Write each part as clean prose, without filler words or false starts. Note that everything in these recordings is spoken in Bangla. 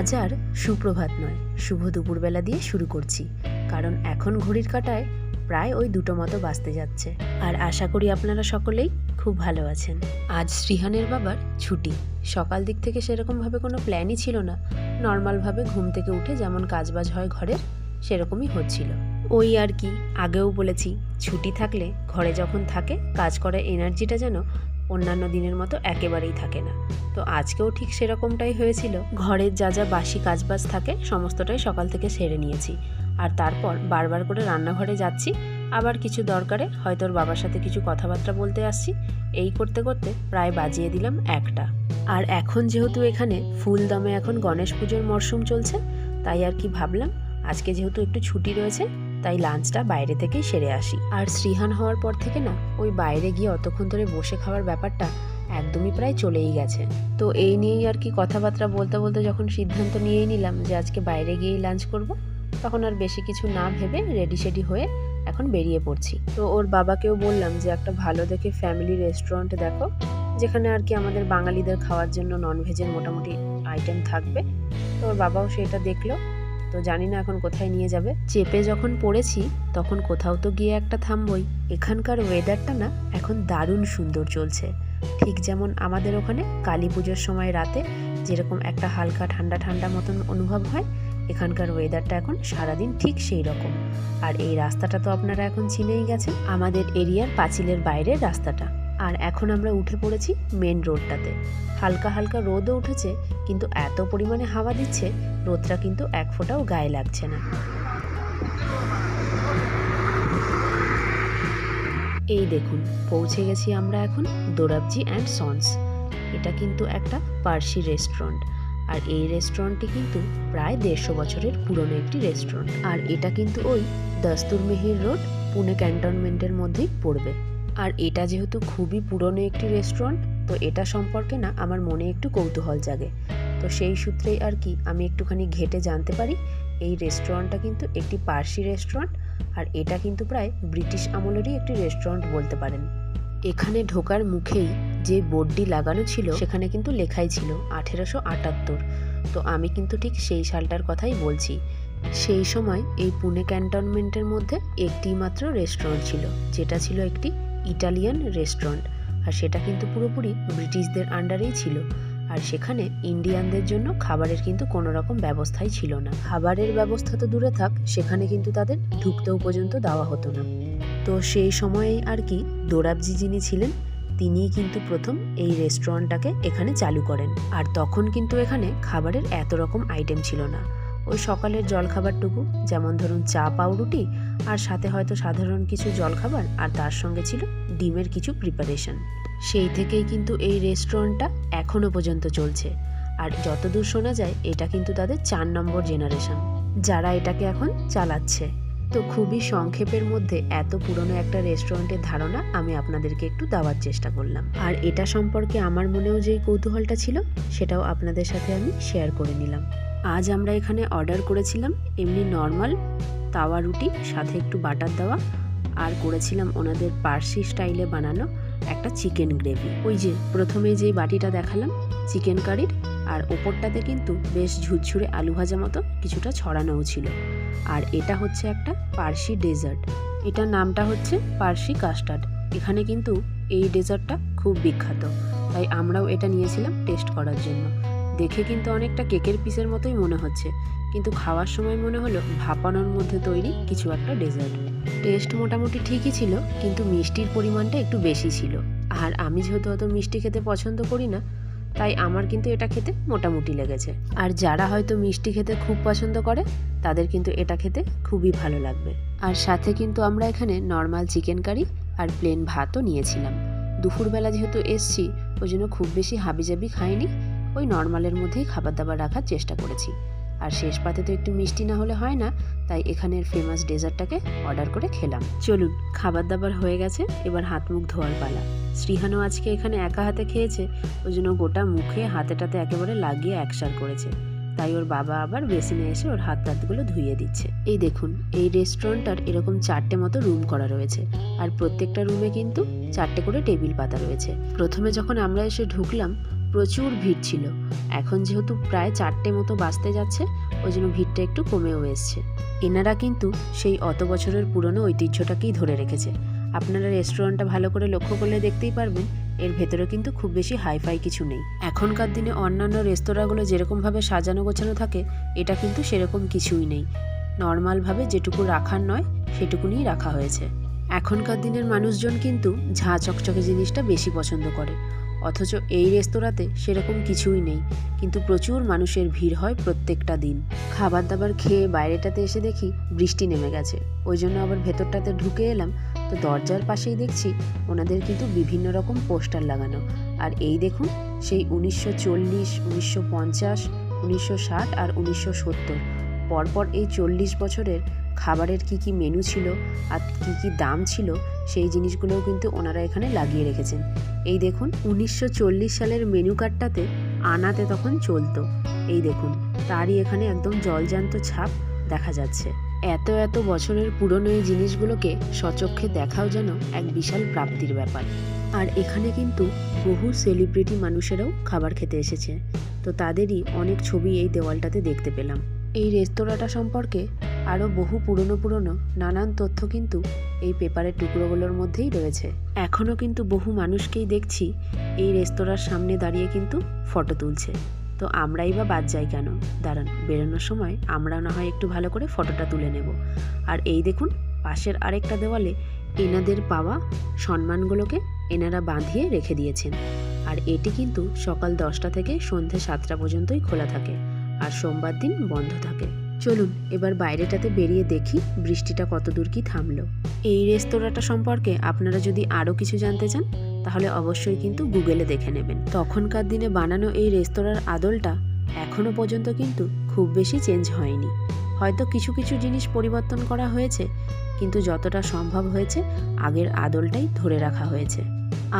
আজ আর সুপ্রভাত নয়, শুভ দুপুরবেলা দিয়ে শুরু করছি, কারণ এখন ঘড়ির কাঁটায় প্রায় ওই 2টো মতো বাজতে যাচ্ছে। আর আশা করি আপনারা সকলেই খুব ভালো আছেন। আজ শ্রীহানের বাবার ছুটি। সকাল দিক থেকে সেরকমভাবে কোনো প্ল্যানই ছিল না, নর্মালভাবে ঘুম থেকে উঠে যেমন কাজবাজ হয় ঘরের সেরকমই হচ্ছিল। ওই আর কি, আগেও বলেছি ছুটি থাকলে ঘরে যখন থাকে কাজ করার এনার্জিটা যেন অন্যান্য দিনের মতো একেবারেই থাকে না। তো আজকেও ঠিক সেরকমটাই হয়েছিল। ঘরের যা যা বাসি কাজবাজ থাকে সমস্তটাই সকাল থেকে সেরে নিয়েছি, আর তারপর বারবার করে রান্নাঘরে যাচ্ছি, আবার কিছু দরকারে হয়তো ওর বাবার সাথে কিছু কথাবার্তা বলতে আসছি। এই করতে করতে প্রায় বাজিয়ে দিলাম 1টা। আর এখন যেহেতু এখানে ফুল দমে এখন গণেশ পুজোর মরশুম চলছে, তাই আর কি ভাবলাম আজকে যেহেতু একটু ছুটি রয়েছে তাই লাঞ্চটা বাইরে থেকেই সেরে আসি। আর শ্রীহান হওয়ার পর থেকে না ওই বাইরে গিয়ে অতক্ষণ ধরে বসে খাওয়ার ব্যাপারটা একদমই প্রায় চলেই গেছে। তো এই নিয়েই আর কি কথাবার্তা বলতে বলতে যখন সিদ্ধান্ত নিয়েই নিলাম যে আজকে বাইরে গিয়েই লাঞ্চ করব, তখন আর বেশি কিছু না ভেবে রেডি সেডি হয়ে এখন বেরিয়ে পড়ছি। তো ওর বাবাকেও বললাম যে একটা ভালো দেখে ফ্যামিলি রেস্টুরেন্ট দেখো, যেখানে আর কি আমাদের বাঙালিদের খাওয়ার জন্য ননভেজের মোটামুটি আইটেম থাকবে। তো ওর বাবাও সেটা দেখলো। তো জানি না এখন কোথায় নিয়ে যাবে। চেপে যখন পড়েছি তখন কোথাও তো গিয়ে একটা থামবই। এখানকার ওয়েদারটা না এখন দারুণ সুন্দর চলছে, ঠিক যেমন আমাদের ওখানে কালী পুজোর সময় রাতে যেরকম একটা হালকা ঠান্ডা ঠান্ডা মতন অনুভব হয়, এখানকার ওয়েদারটা এখন সারাদিন ঠিক সেই রকম। আর এই রাস্তাটা তো আপনারা এখন চিনেই গেছেন, আমাদের এরিয়ার পাঁচিলের বাইরের রাস্তাটা। আর এখন আমরা উঠে পড়েছি মেন রোডটাতে। হালকা হালকা রোদও উঠেছে, কিন্তু এত পরিমাণে হাওয়া দিচ্ছে রোদটা কিন্তু এক ফোঁটাও গায়ে লাগছে না। এই দেখুন পৌঁছে গেছি আমরা এখন দোরাবজি অ্যান্ড সন্স। এটা কিন্তু একটা পার্সি রেস্টুরেন্ট, আর এই রেস্টুরেন্টটি কিন্তু প্রায় 150 বছরের পুরনো একটি রেস্টুরেন্ট। আর এটা কিন্তু ওই দস্তুর মেহির রোড, পুনে ক্যান্টনমেন্টের মধ্যেই পড়বে। আর এটা যেহেতু খুবই পুরনো একটি রেস্টুরেন্ট, তো এটা সম্পর্কে না আমার মনে একটু কৌতূহল জাগে। তো সেই সূত্রেই আর কি আমি একটুখানি ঘেটে জানতে পারি এই রেস্টুরেন্টটা কিন্তু একটি পার্সি রেস্টুরেন্ট, আর এটা কিন্তু প্রায় ব্রিটিশ আমলেরই একটি রেস্টুরেন্ট বলতে পারেন। এখানে ঢোকার মুখেই যে বোর্ডটি লাগানো ছিল সেখানে কিন্তু লেখাই ছিল 1878। তো আমি কিন্তু ঠিক সেই সালটার কথাই বলছি। সেই সময় এই পুনে ক্যান্টনমেন্টের মধ্যে একটি মাত্র রেস্টুরেন্ট ছিল, যেটা ছিল একটি ইটালিয়ান রেস্টুরেন্ট, আর সেটা কিন্তু পুরোপুরি ব্রিটিশদের আন্ডারেই ছিল। আর সেখানে ইন্ডিয়ানদের জন্য খাবারের কিন্তু কোনো রকম ব্যবস্থাই ছিল না। খাবারের ব্যবস্থা তো দূরে থাক, সেখানে কিন্তু তাদের ঢুকতেও পর্যন্ত দেওয়া হতো না। তো সেই সময়েই আর কি দোরাবজি যিনি ছিলেন তিনিই কিন্তু প্রথম এই রেস্টুরেন্টটাকে এখানে চালু করেন। আর তখন কিন্তু এখানে খাবারের এত রকম আইটেম ছিল না। ওই সকালের জলখাবারটুকু, যেমন ধরুন চা পাউরুটি, আর সাথে হয়তো সাধারণ কিছু জলখাবার, আর তার সঙ্গে ছিল ডিমের কিছু প্রিপারেশন। সেই থেকেই কিন্তু এই রেস্টুরেন্টটা এখনও পর্যন্ত চলছে। আর যতদূর শোনা যায় এটা কিন্তু তাদের 4 নম্বর জেনারেশন যারা এটাকে এখন চালাচ্ছে। তো খুবই সংক্ষেপের মধ্যে এত পুরনো একটা রেস্টুরেন্টের ধারণা আমি আপনাদেরকে একটু দেওয়ার চেষ্টা করলাম। আর এটা সম্পর্কে আমার মনেও যেই কৌতূহলটা ছিল সেটাও আপনাদের সাথে আমি শেয়ার করে নিলাম। আজ আমরা এখানে অর্ডার করেছিলাম এমনি নর্মাল তাওয়া রুটি, সাথে একটু বাটার দেওয়া, আর করেছিলাম ওনাদের পার্সি স্টাইলে বানানো একটা চিকেন গ্রেভি। ওই যে প্রথমে যেই বাটিটা দেখালাম চিকেন কারির, আর ওপরটাতে কিন্তু বেশ ঝুরঝুরে আলু ভাজা মতো কিছুটা ছড়ানোও ছিল। আর এটা হচ্ছে একটা পার্সি ডেজার্ট, এটার নামটা হচ্ছে পার্সি কাস্টার্ড। এখানে কিন্তু এই ডেজার্টটা খুব বিখ্যাত, তাই আমরাও এটা নিয়েছিলাম টেস্ট করার জন্য। দেখে কিন্তু অনেকটা কেকের পিসের মতোই মনে হচ্ছে, কিন্তু খাওয়ার সময় মনে হলো ভাপানোর মধ্যে তৈরি কিছু একটা ডেজার্ট। টেস্ট মোটামুটি ঠিকই ছিল, কিন্তু মিষ্টির পরিমাণটা একটু বেশি ছিল। আর আমি যেহেতু অত মিষ্টি খেতে পছন্দ করি না, তাই আমার কিন্তু এটা খেতে মোটামুটি লেগেছে। আর যারা হয়তো মিষ্টি খেতে খুব পছন্দ করে তাদের কিন্তু এটা খেতে খুবই ভালো লাগবে। আর সাথে কিন্তু আমরা এখানে নর্মাল চিকেন কারি আর প্লেন ভাতও নিয়েছিলাম। দুপুরবেলা যেহেতু এসছি ওই জন্য খুব বেশি হাবিজাবি খাইনি, ওই নর্মালের মধ্যেই খাবার দাবার রাখার চেষ্টা করেছি। আর শেষ পাতে তো একটু মিষ্টি না হলে হয় না, তাই এখানের ফেমাস ডেজার্টটাকে অর্ডার করে খেলাম। চলুন, খাবার দাবার হয়ে গেছে, এবার হাত মুখ ধোয়ার পালা। শ্রীহানও আজকে এখানে একা হাতে খেয়েছে, ওই জন্য গোটা মুখে হাতেটাতে একেবারে লাগিয়ে একসার করেছে। তাই ওর বাবা আবার বেসিনে এসে ওর হাত টাতগুলো ধুইয়ে দিচ্ছে। এই দেখুন, এই রেস্টুরেন্টটার এরকম 4টে মতো রুম করা রয়েছে, আর প্রত্যেকটা রুমে কিন্তু 4টে করে টেবিল পাতা রয়েছে। প্রথমে যখন আমরা এসে ঢুকলাম প্রচুর ভিড় ছিল। এখন যেহেতু প্রায় 4টে মতো বাজতে যাচ্ছে, ওই জন্য ভিড়টা একটু কমেও এসছে। এনারা কিন্তু সেই অত বছরের পুরনো ঐতিহ্যটাকেই ধরে রেখেছে। আপনারা রেস্টুরেন্টটা ভালো করে লক্ষ্য করলে দেখতেই পারবেন এর ভেতরে কিন্তু খুব বেশি হাইফাই কিছু নেই। এখনকার দিনে অন্যান্য রেস্তোরাঁগুলো যেরকমভাবে সাজানো গোছানো থাকে, এটা কিন্তু সেরকম কিছুই নেই। নর্মালভাবে যেটুকু রাখার নয় সেটুকুনিই রাখা হয়েছে। এখনকার দিনের মানুষজন কিন্তু ঝাঁ চকচকে জিনিসটা বেশি পছন্দ করে, অথচ এই রেস্তোরাঁতে সেরকম কিছুই নেই, কিন্তু প্রচুর মানুষের ভিড় হয় প্রত্যেকটা দিন। খাবার দাবার খেয়ে বাইরেটাতে এসে দেখি বৃষ্টি নেমে গেছে, ওই জন্য আবার ভেতরটাতে ঢুকে এলাম। তো দরজার পাশেই দেখছি ওনাদের কিন্তু বিভিন্ন রকম পোস্টার লাগানো। আর এই দেখুন সেই 1940, 1950, 1960 আর 1970 পরপর এই 40 বছরের খাবারের কি কি মেনু ছিল আর কি কি দাম ছিল, সেই জিনিসগুলোও কিন্তু ওনারা এখানে লাগিয়ে রেখেছেন। এই দেখুন 1940 সালের মেনু কার্ডটাতে আনাতে তখন চলতো। এই দেখুন তারই এখানে একদম জলজান্ত ছাপ দেখা যাচ্ছে। এত এত বছরের পুরনো এই জিনিসগুলোকে সচক্ষে দেখাও যেন এক বিশাল প্রাপ্তির ব্যাপার। আর এখানে কিন্তু বহু সেলিব্রিটি মানুষেরাও খাবার খেতে এসেছে, তো তাদেরই অনেক ছবি এই দেওয়ালটাতে দেখতে পেলাম। এই রেস্তোরাঁটা সম্পর্কে আরও বহু পুরনো নানান তথ্য কিন্তু এই পেপারের টুকরোগুলোর মধ্যেই রয়েছে। এখনও কিন্তু বহু মানুষকেই দেখছি এই রেস্তোরাঁর সামনে দাঁড়িয়ে কিন্তু ফটো তুলছে। তো আমরাই বা বাদ যাই কেন? দাঁড়ান, বেরোনোর সময় আমরা না হয় একটু ভালো করে ফটোটা তুলে নেব। আর এই দেখুন পাশের আরেকটা দেওয়ালে এনাদের পাওয়া সম্মানগুলোকে এনারা বাঁধিয়ে রেখে দিয়েছেন। আর এটি কিন্তু সকাল 10টা থেকে সন্ধে 7টা পর্যন্তই খোলা থাকে, আর সোমবার দিন বন্ধ থাকে। চলুন এবার বাইরেটাতে বেরিয়ে দেখি বৃষ্টিটা কত দূর কি থামলো। এই রেস্তোরাঁটা সম্পর্কে আপনারা যদি আরও কিছু জানতে চান তাহলে অবশ্যই কিন্তু গুগলে দেখে নেবেন। তখনকার দিনে বানানো এই রেস্তোরাঁর আদলটা এখনও পর্যন্ত কিন্তু খুব বেশি চেঞ্জ হয়নি। হয়তো কিছু কিছু জিনিস পরিবর্তন করা হয়েছে, কিন্তু যতটা সম্ভব হয়েছে আগের আদলটাই ধরে রাখা হয়েছে।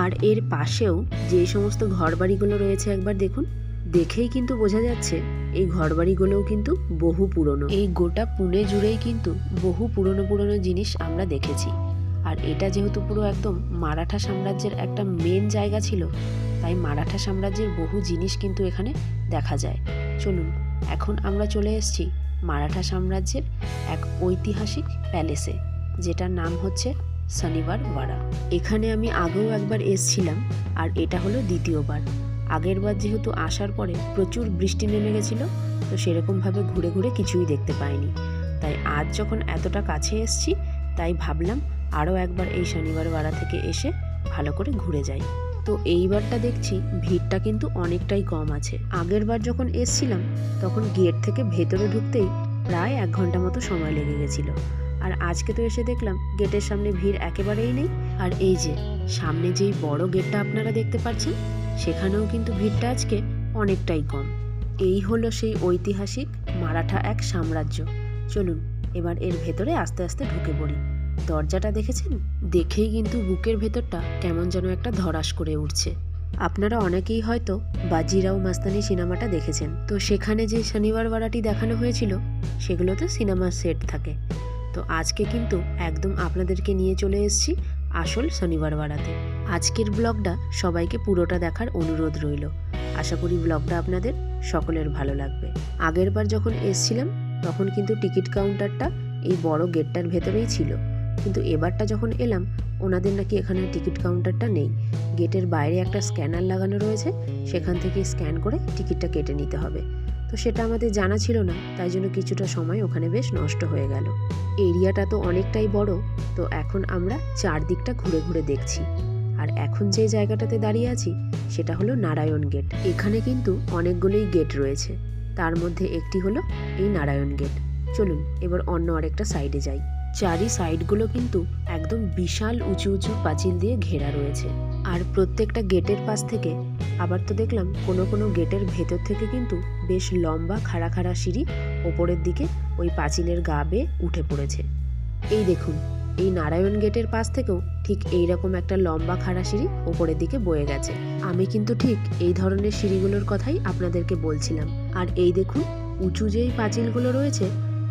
আর এর পাশেও যে সমস্ত ঘরবাড়িগুলো রয়েছে একবার দেখুন, দেখেই কিন্তু বোঝা যাচ্ছে এই ঘরবাড়িগুলোও কিন্তু বহু পুরনো। এই গোটা পুনে জুড়েই কিন্তু বহু পুরনো জিনিস আমরা দেখেছি। আর এটা যেহেতু পুরো একদম মারাঠা সাম্রাজ্যের একটা মেন জায়গা ছিল, তাই মারাঠা সাম্রাজ্যের বহু জিনিস কিন্তু এখানে দেখা যায়। চলুন এখন আমরা চলে এসেছি মারাঠা সাম্রাজ্যের এক ঐতিহাসিক প্যালেসে, যেটার নাম হচ্ছে শনিবার ওয়াড়া। এখানে আমি আগেও একবার এসেছিলাম, আর এটা হলো দ্বিতীয়বার। আগের বার যেহেতু আসার পরে প্রচুর বৃষ্টি নেমে গেছিলো, তো সেরকমভাবে ঘুরে ঘুরে কিছুই দেখতে পাইনি। তাই আজ যখন এতটা কাছে এসেছি, তাই ভাবলাম আরও একবার এই শনিবার ওয়াড়া থেকে এসে ভালো করে ঘুরে যাই। তো এইবারটা দেখছি ভিড়টা কিন্তু অনেকটাই কম আছে। আগের বার যখন এসছিলাম তখন গেট থেকে ভেতরে ঢুকতেই প্রায় 1 ঘন্টা মতো সময় লেগে গেছিলো। আর আজকে তো এসে দেখলাম গেটের সামনে ভিড় একেবারেই নেই। আর এই যে সামনে যেই বড় গেটটা আপনারা দেখতে পাচ্ছেন, সেখানেও কিন্তু ভিড়টা আজকে অনেকটাই কম। এই হলো সেই ঐতিহাসিক মারাঠা এক সাম্রাজ্য। চলুন এবার এর ভেতরে আস্তে আস্তে ঢুকে পড়ি। দরজাটা দেখেছেন? দেখেই কিন্তু বুকের ভেতরটা কেমন যেন একটা ধড়াস করে উঠছে। আপনারা অনেকেই হয়তো বাজিরাও মাস্তানি সিনেমাটা দেখেছেন, তো সেখানে যে শনিবার ওয়াড়াটি দেখানো হয়েছিল সেগুলোতে সিনেমার সেট থাকে। তো আজকে কিন্তু একদম আপনাদেরকে নিয়ে চলে এসেছি আসল শনিবার ওয়াড়াতে। আজকের ব্লগটা সবাইকে পুরোটা দেখার অনুরোধ রইল। আশা করি ব্লগটা আপনাদের সকলের ভালো লাগবে। আগের বার যখন এসেছিলাম তখন কিন্তু টিকিট কাউন্টারটা এই বড় গেটটার ভেতরেই ছিল, কিন্তু এবারটা যখন এলাম ওনাদের নাকি এখানে টিকিট কাউন্টারটা নেই। গেটের বাইরে একটা স্ক্যানার লাগানো রয়েছে, সেখান থেকে স্ক্যান করে টিকিটটা কেটে নিতে হবে। তো সেটা আমাদের জানা ছিল না, তাই জন্য কিছুটা সময় ওখানে বেশ নষ্ট হয়ে গেল। এরিয়াটা তো অনেকটাই বড়, তো এখন আমরা চারদিকটা ঘুরে ঘুরে দেখছি। আর এখন যে জায়গাটাতে দাঁড়িয়ে আছি সেটা হলো নারায়ণ গেট। এখানে কিন্তু অনেকগুলোই গেট রয়েছে, তার মধ্যে একটি হলো এই নারায়ণ গেট। চলুন এবার অন্য আরেকটা সাইডে যাই। চারি সাইডগুলো কিন্তু একদম বিশাল উঁচু উঁচু পাঁচিল দিয়ে ঘেরা রয়েছে। আর প্রত্যেকটা গেটের পাশ থেকে আবার তো দেখলাম কোনো গেটের ভেতর থেকে কিন্তু বেশ লম্বা খাড়া খাড়া সিঁড়ি ওপরের দিকে ওই পাঁচিলের গা বেয়ে উঠে পড়েছে। এই দেখুন এই নারায়ণ গেটের পাশ থেকেও ঠিক এইরকম একটা লম্বা খাড়া সিঁড়ি ওপরের দিকে বয়ে গেছে। আমি কিন্তু ঠিক এই ধরনের সিঁড়িগুলোর কথাই আপনাদেরকে বলছিলাম। আর এই দেখুন উঁচু যেই পাঁচিলগুলো রয়েছে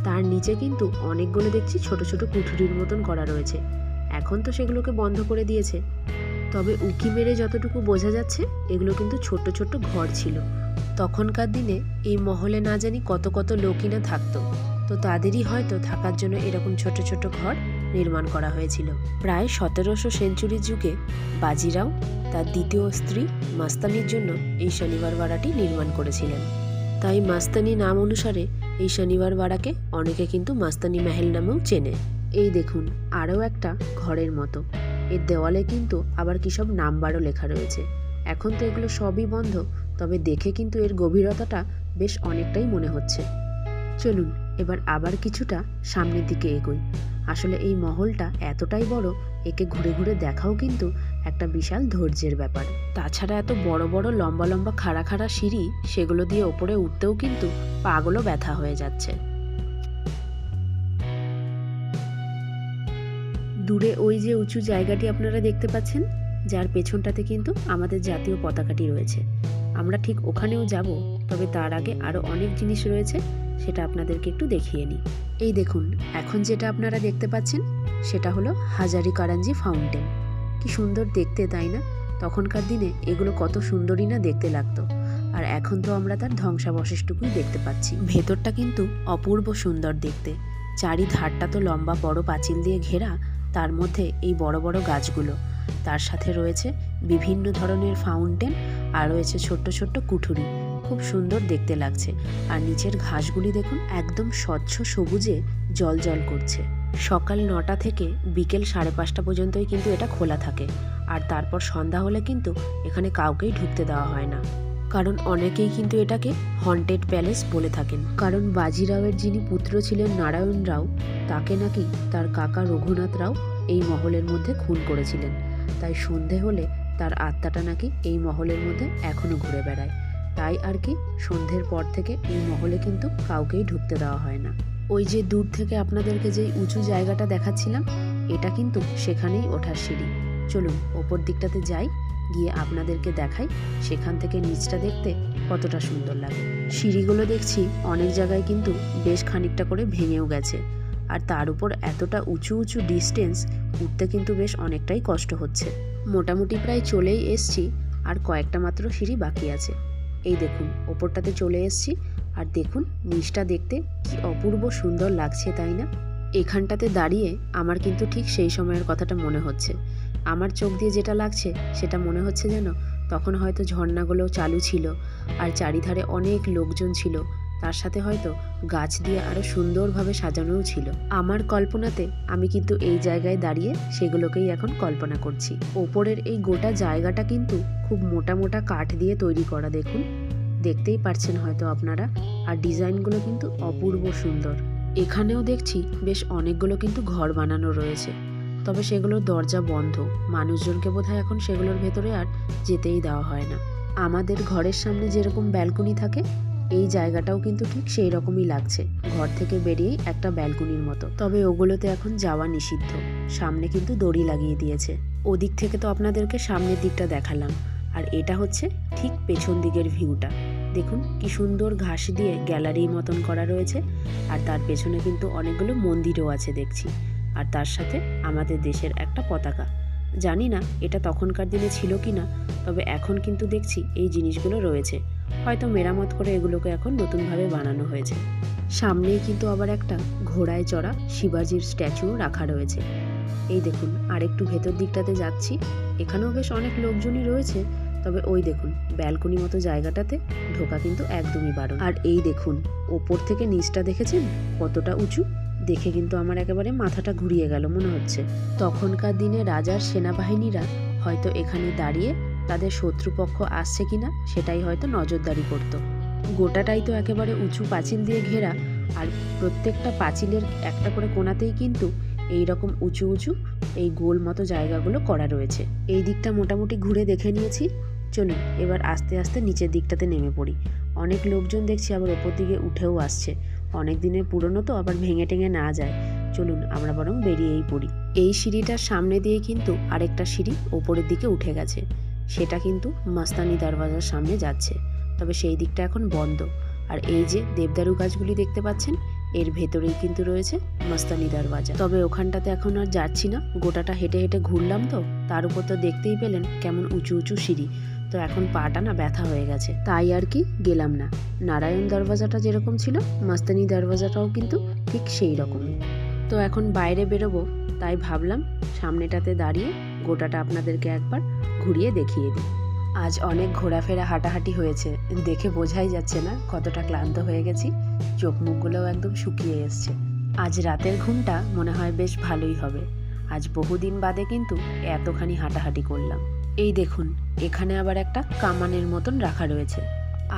তার নিচে কিন্তু অনেকগুলো দেখছি ছোট ছোট কুঠুরির মতন করা রয়েছে। এখন তো সেগুলোকে বন্ধ করে দিয়েছে, তবে উঁকি মেরে যতটুকু বোঝা যাচ্ছে এগুলো কিন্তু ছোট্ট ছোট্ট ঘর ছিল। তখনকার দিনে এই মহলে না জানি কত কত লোকই না থাকতো, তো তাদেরই হয়তো থাকার জন্য এরকম ছোট ছোট ঘর নির্মাণ করা হয়েছিল। প্রায় 1700 সেঞ্চুরির যুগে বাজিরাও তার দ্বিতীয় স্ত্রী মাস্তানির জন্য এই শনিবার বাড়াটি নির্মাণ করেছিলেন। তাই মাস্তানি নাম অনুসারে এই শনিবার বাড়াকে অনেকে কিন্তু মাস্তানি মহল নামেও চেনে। এই দেখুন আরও একটা ঘরের মতো, এর দেওয়ালে কিন্তু আবার কী সব নাম্বারও লেখা রয়েছে। এখন তো এগুলো সবই বন্ধ, তবে দেখে কিন্তু এর গভীরতাটা বেশ অনেকটাই মনে হচ্ছে। চলুন এবার আবার কিছুটা সামনের দিকে এগোই। আসলে এই মহলটা এতটাই বড়, একে ঘুরে ঘুরে দেখাও কিন্তু একটা বিশাল ধৈর্যের ব্যাপার। তাছাড়া এত বড় বড় লম্বা লম্বা খাড়া খাড়া সিঁড়ি, সেগুলো দিয়ে ওপরে উঠতেও কিন্তু পাগুলো ব্যথা হয়ে যাচ্ছে। দূরে ওই যে উঁচু জায়গাটি আপনারা দেখতে পাচ্ছেন, যার পেছনটাতে কিন্তু আমাদের জাতীয় পতাকাটি রয়েছে। আমরা ঠিক ওখানেও যাব, তবে তার আগে আরও অনেক জিনিস রয়েছে, সেটা আপনাদেরকে একটু দেখিয়ে নিই। এই দেখুন এখন যেটা আপনারা দেখতে পাচ্ছেন সেটা হলো হাজারি কারাঞ্জি ফাউন্টেন। কি সুন্দর দেখতে, তাই না? তখনকার দিনে এগুলো কত সুন্দরই না দেখতে লাগতো, আর এখন তো আমরা তার ধ্বংসাবশেষটুকুই দেখতে পাচ্ছি। ভেতরটা কিন্তু অপূর্ব সুন্দর দেখতে। চারিধারটা তো লম্বা বড় পাঁচিল দিয়ে ঘেরা, তার মধ্যে এই বড় বড় গাছগুলো, তার সাথে রয়েছে বিভিন্ন ধরনের ফাউন্টেন, আর রয়েছে ছোট্ট ছোট্ট কুঠুরি। খুব সুন্দর দেখতে লাগছে। আর নিচের ঘাসগুলি দেখুন একদম স্বচ্ছ সবুজে জল করছে। সকাল 9টা থেকে বিকেল 5:30 পর্যন্তই কিন্তু এটা খোলা থাকে, আর তারপর সন্ধ্যা হলে কিন্তু এখানে কাউকেই ঢুকতে দেওয়া হয় না। কারণ অনেকেই কিন্তু এটাকে হন্টেড প্যালেস বলে থাকেন, কারণ বাজিরাওয়ের যিনি পুত্র ছিলেন নারায়ণ রাও, তাকে নাকি তার কাকা রঘুনাথ রাও এই মহলের মধ্যে খুন করেছিলেন। তাই সন্ধে হলে তার আত্মাটা নাকি এই মহলের মধ্যে এখনো ঘুরে বেড়ায়। তাই আর কি সন্ধ্যের পর থেকে এই মহলে কিন্তু কাউকেই ঢুকতে দেওয়া হয় না। ওই যে দূর থেকে আপনাদেরকে যে উঁচু জায়গাটা দেখাচ্ছিলাম, এটা কিন্তু সেখানেই ওঠার সিঁড়ি। চলুন ওপর দিকটাতে যাই, গিয়ে আপনাদেরকে দেখাই সেখান থেকে নিচটা দেখতে কতটা সুন্দর লাগে। সিঁড়িগুলো দেখছি অনেক জায়গায় কিন্তু বেশ খানিকটা করে ভেঙেও গেছে, আর তার উপর এতটা উঁচু উঁচু ডিস্টেন্স, উঠতে কিন্তু বেশ অনেকটাই কষ্ট হচ্ছে। মোটামুটি প্রায় চলেই এসছি, আর কয়েকটা মাত্র সিঁড়ি বাকি আছে। এই দেখুন ওপরটাতে চলে এসছি, আর দেখুন নিচটা দেখতে কি অপূর্ব সুন্দর লাগছে, তাই না? এখানটাতে দাঁড়িয়ে আমার কিন্তু ঠিক সেই সময়ের কথাটা মনে হচ্ছে। আমার চোখ দিয়ে যেটা লাগছে সেটা মনে হচ্ছে যেন তখন হয়তো ঝর্ণাগুলো চালু ছিল, আর চারিধারে অনেক লোকজন ছিল, তার সাথে হয়তো গাছ দিয়ে আরও সুন্দরভাবে সাজানোও ছিল। আমার কল্পনাতে আমি কিন্তু এই জায়গায় দাঁড়িয়ে সেগুলোকেই এখন কল্পনা করছি। ওপরের এই গোটা জায়গাটা কিন্তু খুব মোটা মোটা কাঠ দিয়ে তৈরি করা, দেখুন, দেখতেই পারছেন হয়তো আপনারা। আর ডিজাইনগুলো কিন্তু অপূর্ব সুন্দর। এখানেও দেখছি বেশ অনেকগুলো কিন্তু ঘর বানানো রয়েছে, তবে সেগুলোর দরজা বন্ধ। মানুষজনকে বোধহয় এখন সেগুলোর ভেতরে আর যেতেই দেওয়া হয় না। আমাদের ঘরের সামনে যেরকম ব্যালকনি থাকে, এই জায়গাটাও কিন্তু ঠিক সেই রকমই লাগছে, ঘর থেকে বেরিয়েই একটা ব্যালকনির মতো। তবে ওগুলোতে এখন যাওয়া নিষিদ্ধ, সামনে কিন্তু দড়ি লাগিয়ে দিয়েছে। ওদিক থেকে তো আপনাদেরকে সামনের দিকটা দেখালাম, আর এটা হচ্ছে ঠিক পেছন দিকের ভিউটা। দেখুন কি সুন্দর ঘাস দিয়ে গ্যালারির মতন করা রয়েছে, আর তার পেছনে কিন্তু অনেকগুলো মন্দিরও আছে দেখছি, আর তার সাথে আমাদের দেশের একটা পতাকা। জানি না এটা তখনকার দিনে ছিল কি না, তবে এখন কিন্তু দেখছি এই জিনিসগুলো রয়েছে। হয়তো মেরামত করে এগুলোকে এখন নতুনভাবে বানানো হয়েছে। সামনেই কিন্তু আবার একটা ঘোড়ায় চড়া শিবাজির স্ট্যাচুও রাখা রয়েছে। এই দেখুন আরেকটু ভেতর দিকটাতে যাচ্ছি, এখানেও বেশ অনেক লোকজনই রয়েছে, তবে ওই দেখুন ব্যালকনি মতো জায়গাটাতে ঢোকা কিন্তু একদমই বারণ। আর এই দেখুন ওপর থেকে নিচটা দেখেছেন কতটা উঁচু, দেখে কিন্তু আমার একেবারে মাথাটা ঘুরিয়ে গেল মনে হচ্ছে। তখনকার দিনে রাজার সেনাবাহিনীরা হয়তো এখানে দাঁড়িয়ে তাদের শত্রুপক্ষ আসছে কিনা সেটাই হয়তো নজরদারি করত। গোটাটাই তো একেবারে উঁচু পাঁচিল দিয়ে ঘেরা, আর প্রত্যেকটা পাঁচিলের একটা করে কোণাতেই কিন্তু এই রকম উঁচু উঁচু এই গোল মতো জায়গাগুলো করা রয়েছে। এই দিকটা মোটামুটি ঘুরে দেখে নিয়েছি। চলুন এবার আস্তে আস্তে নিচের দিকটাতে নেমে পড়ি। অনেক লোকজন দেখছি আবার ওপর দিকে উঠেও আসছে, অনেক দিনের পুরনো তো, আবার ভেঙে টেঙে না যায়। চলুন আমরা বরং বেরিয়েই পড়ি। এই সিঁড়িটার সামনে দিয়ে কিন্তু আরেকটা সিঁড়ি ওপরের দিকে উঠে গেছে, সেটা কিন্তু মাস্তানি দরওয়াজার সামনে যাচ্ছে, তবে সেই দিকটা এখন বন্ধ। আর এই যে দেবদারু গাছগুলি দেখতে পাচ্ছেন, এর ভেতরেই কিন্তু রয়েছে মস্তানি দরওয়াজা। তবে ওখানটাতে এখন আর যাচ্ছি না, গোটাটা হেঁটে হেঁটে ঘুরলাম তো, তার উপর তো দেখতেই পেলেন কেমন উঁচু উঁচু সিঁড়ি, তো এখন পাটা না ব্যথা হয়ে গেছে, তাই আর কি গেলাম না। নারায়ণ দরওয়াজাটা যেরকম ছিল, মস্তানি দরওয়াজাটাও কিন্তু ঠিক সেই রকমই। তো এখন বাইরে বেরোবো, তাই ভাবলাম সামনেটাতে দাঁড়িয়ে গোটাটা আপনাদেরকে একবার ঘুরিয়ে দেখিয়ে দিই। আজ অনেক ঘোরাফেরা হাঁটাহাঁটি হয়েছে, দেখে বোঝাই যাচ্ছে না কতটা ক্লান্ত হয়ে গেছি, চোখ মুখগুলোও একদম শুকিয়ে এসছে। আজ রাতের ঘুমটা মনে হয় বেশ ভালোই হবে, আজ বহুদিন বাদে কিন্তু এতখানি হাঁটাহাঁটি করলাম। এই দেখুন, এখানে আবার একটা কামানের মতন রাখা রয়েছে,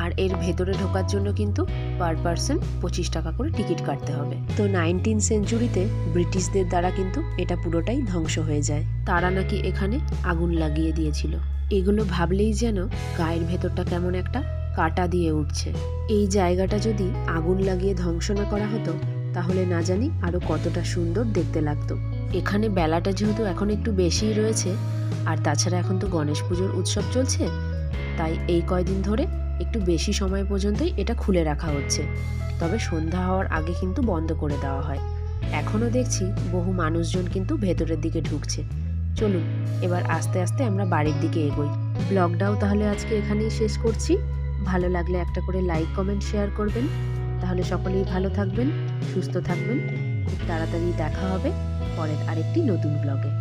আর এর ভেতরে ঢোকার জন্য কিন্তু পার পার্সন 25 টাকা করে টিকিট কাটতে হবে। তো 19 সেঞ্চুরিতে ব্রিটিশদের দ্বারা কিন্তু এটা পুরোটাই ধ্বংস হয়ে যায়, তারা নাকি এখানে আগুন লাগিয়ে দিয়েছিল। এগুলো ভাবলেই যেন গায়ের ভেতরটা কেমন একটা কাটা দিয়ে উঠছে। এই জায়গাটা যদি আগুন লাগিয়ে ধ্বংস না করা হতো, তাহলে না জানি আরো কতটা সুন্দর দেখতে লাগতো। এখানে বেলাটা যেহেতু এখন একটু বেশিই রয়েছে, আর তাছাড়া এখন তো গণেশ পুজোর উৎসব চলছে, তাই এই কয়দিন ধরে একটু বেশি সময় পর্যন্তই এটা খুলে রাখা হচ্ছে। তবে সন্ধ্যা হওয়ার আগে কিন্তু বন্ধ করে দেওয়া হয়। এখনও দেখছি বহু মানুষজন কিন্তু ভেতরের দিকে ঢুকছে। চলুন এবার আস্তে আস্তে আমরা বাড়ির দিকে এগোই। ব্লগটাও তাহলে আজকে এখানেই শেষ করছি। ভালো লাগলে একটা করে লাইক কমেন্ট শেয়ার করবেন। তাহলে সকলেই ভালো থাকবেন, সুস্থ থাকবেন। খুব তাড়াতাড়ি দেখা হবে পরের আরেকটি নতুন ব্লগে।